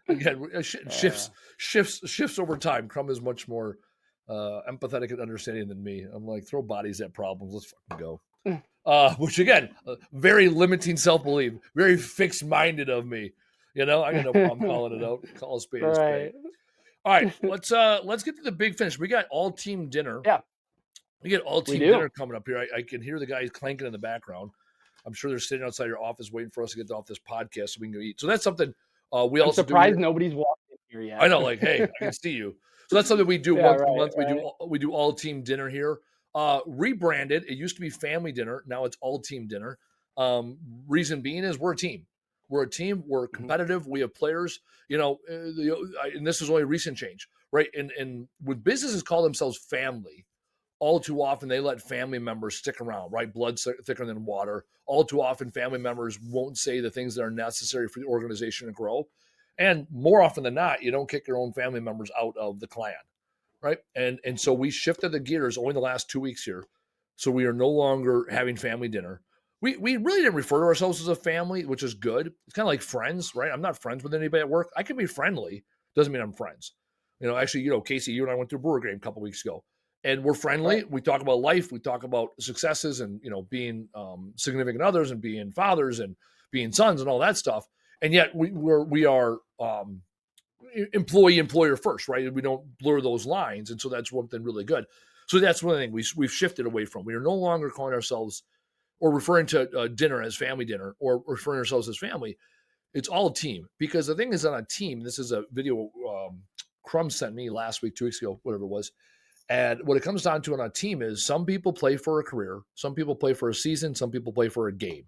Again, shifts over time. Crum is much more empathetic and understanding than me. I'm like, throw bodies at problems. Let's fucking go. Which again, very limiting self-belief, very fixed-minded of me. I'm gonna know I'm calling it out. Call a spade a spade. All right, let's get to the big finish. We got all team dinner. Yeah. We get all team dinner coming up here. I can hear the guys clanking in the background. I'm sure they're sitting outside your office waiting for us to get off this podcast so we can go eat. So that's something we I'm also surprised do. nobody's walked in here yet. I know, like, hey, I can see you. So that's something we do once a month. We do all team dinner here. Rebranded. It used to be family dinner. Now it's all team dinner. Reason being is we're a team. We're a team. We're competitive. We have players. And this is only a recent change, right? And when businesses call themselves family, all too often they let family members stick around, right? Blood's thicker than water. All too often family members won't say the things that are necessary for the organization to grow. And more often than not, you don't kick your own family members out of the clan, right? And so we shifted the gears only the last 2 weeks here. So we are no longer having family dinner. We really didn't refer to ourselves as a family, which is good. It's kind of like friends, right? I'm not friends with anybody at work. I can be friendly. Doesn't mean I'm friends. Actually, Casey, you and I went to a Brewer game a couple weeks ago. And we're friendly. Right. We talk about life. We talk about successes and, being significant others and being fathers and being sons and all that stuff. And yet we are employer first, right? We don't blur those lines. And so that's one thing really good. So that's one thing we've shifted away from. We are no longer calling ourselves or referring to dinner as family dinner, or referring ourselves as family. It's all a team, because the thing is, on a team, this is a video Crum sent me last week, 2 weeks ago, whatever it was. And what it comes down to on a team is some people play for a career, some people play for a season, some people play for a game.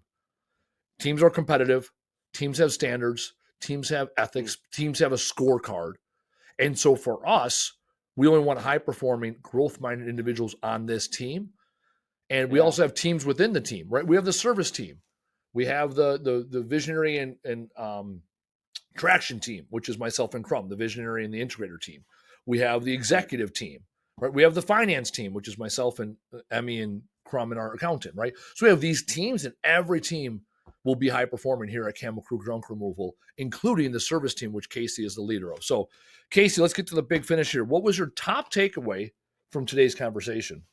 Teams are competitive. Teams have standards. Teams have ethics. Teams have a scorecard. And so for us, we only want high-performing, growth-minded individuals on this team. And we also have teams within the team, right? We have the service team. We have the visionary and traction team, which is myself and Crum, the visionary and the integrator team. We have the executive team, right? We have the finance team, which is myself and Emmy and Crum and our accountant, right? So we have these teams, and every team will be high-performing here at Camo Crew Junk Removal, including the service team, which Casey is the leader of. So, Casey, let's get to the big finish here. What was your top takeaway from today's conversation?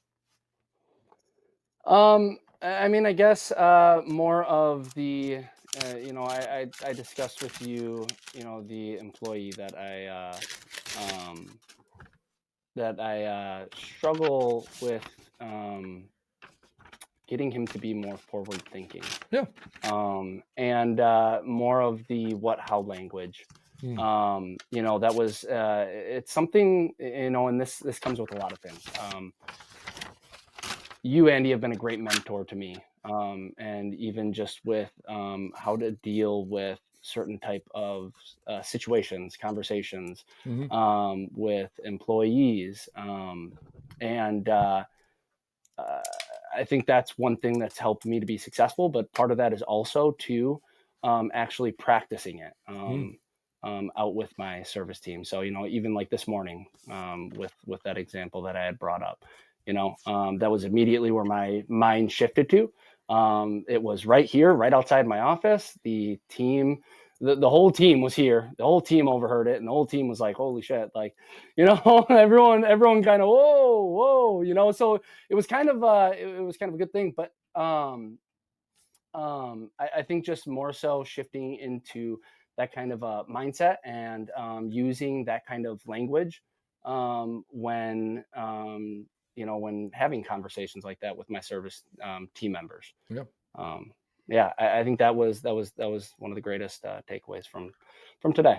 I mean, I guess more of the, I discussed with you, the employee that I struggle with getting him to be more forward thinking. Yeah. And more of the what, how language. That was, it's something, and this comes with a lot of things. You, Andy, have been a great mentor to me. And even just with how to deal with certain type of situations, conversations with employees. I think that's one thing that's helped me to be successful, but part of that is also to actually practicing it out with my service team. So, even like this morning with that example that I had brought up, that was immediately where my mind shifted to. It was right here, right outside my office. The team, the whole team was here. The whole team overheard it, and the whole team was like, "Holy shit!" Like, everyone kind of whoa. So it was kind of a good thing. But I think just more so shifting into that kind of mindset and using that kind of language when having conversations like that with my service team members. I think that was one of the greatest takeaways from today.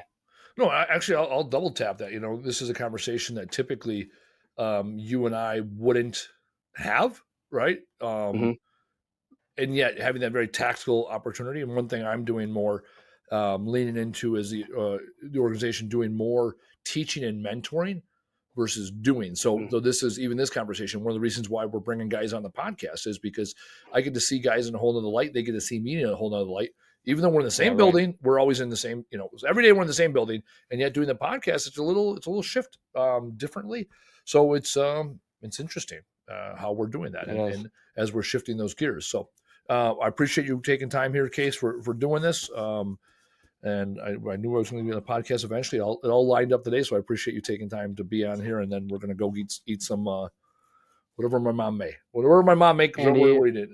No, actually, I'll double tap that. This is a conversation that typically you and I wouldn't have, right? And yet having that very tactical opportunity. And one thing I'm doing more leaning into is the organization doing more teaching and mentoring versus doing. So this conversation, one of the reasons why we're bringing guys on the podcast is because I get to see guys in a whole nother light. They get to see me in a whole nother light. Even though we're in the same building, we're always in the same, every day we're in the same building, and yet doing the podcast, it's a little shift differently. So it's interesting how we're doing that and as we're shifting those gears. So I appreciate you taking time here, Case, for doing this. And I knew I was going to be on the podcast eventually. It all lined up today, so I appreciate you taking time to be on here. And then we're going to go eat some whatever my mom made. Whatever my mom makes, we did.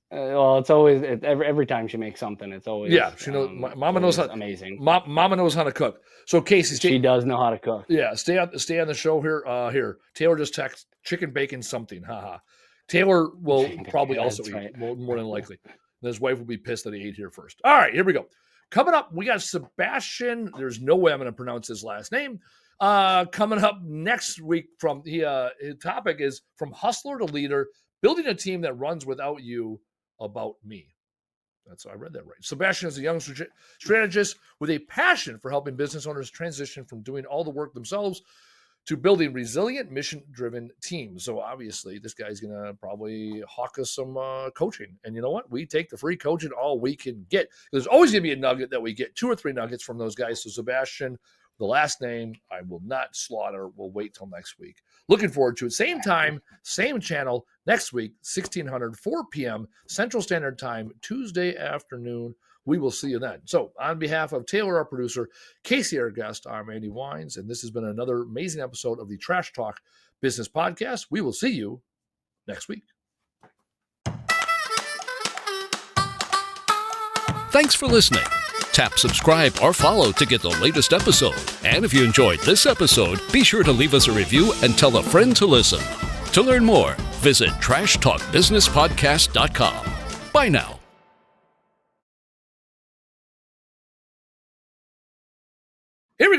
Well, it's always every time she makes something, it's always she knows. Mama knows how amazing. Mama knows how to cook. So Casey, she does know how to cook. Yeah, stay on the show here. Here, Taylor just texted chicken bacon something. Haha. Taylor will probably also eat more than likely. And his wife will be pissed that he ate here first. All right, here we go. Coming up, we got Sebastian. There's no way I'm going to pronounce his last name. Coming up next week from his topic is From Hustler to Leader, Building a Team That Runs Without You, About Me. That's how I read that right. Sebastian is a young strategist with a passion for helping business owners transition from doing all the work themselves to building resilient, mission-driven teams. So obviously, this guy's going to probably hawk us some coaching. And you know what? We take the free coaching all we can get. There's always going to be a nugget that we get, 2 or 3 nuggets from those guys. So Sebastian, the last name, I will not slaughter. We'll wait till next week. Looking forward to it. Same time, same channel, next week, 1600, 4 p.m. Central Standard Time, Tuesday afternoon. We will see you then. So on behalf of Taylor, our producer, Casey, our guest, I'm Andy Weins, and this has been another amazing episode of the Trash Talk Business Podcast. We will see you next week. Thanks for listening. Tap subscribe or follow to get the latest episode. And if you enjoyed this episode, be sure to leave us a review and tell a friend to listen. To learn more, visit trashtalkbusinesspodcast.com. Bye now. Here we go.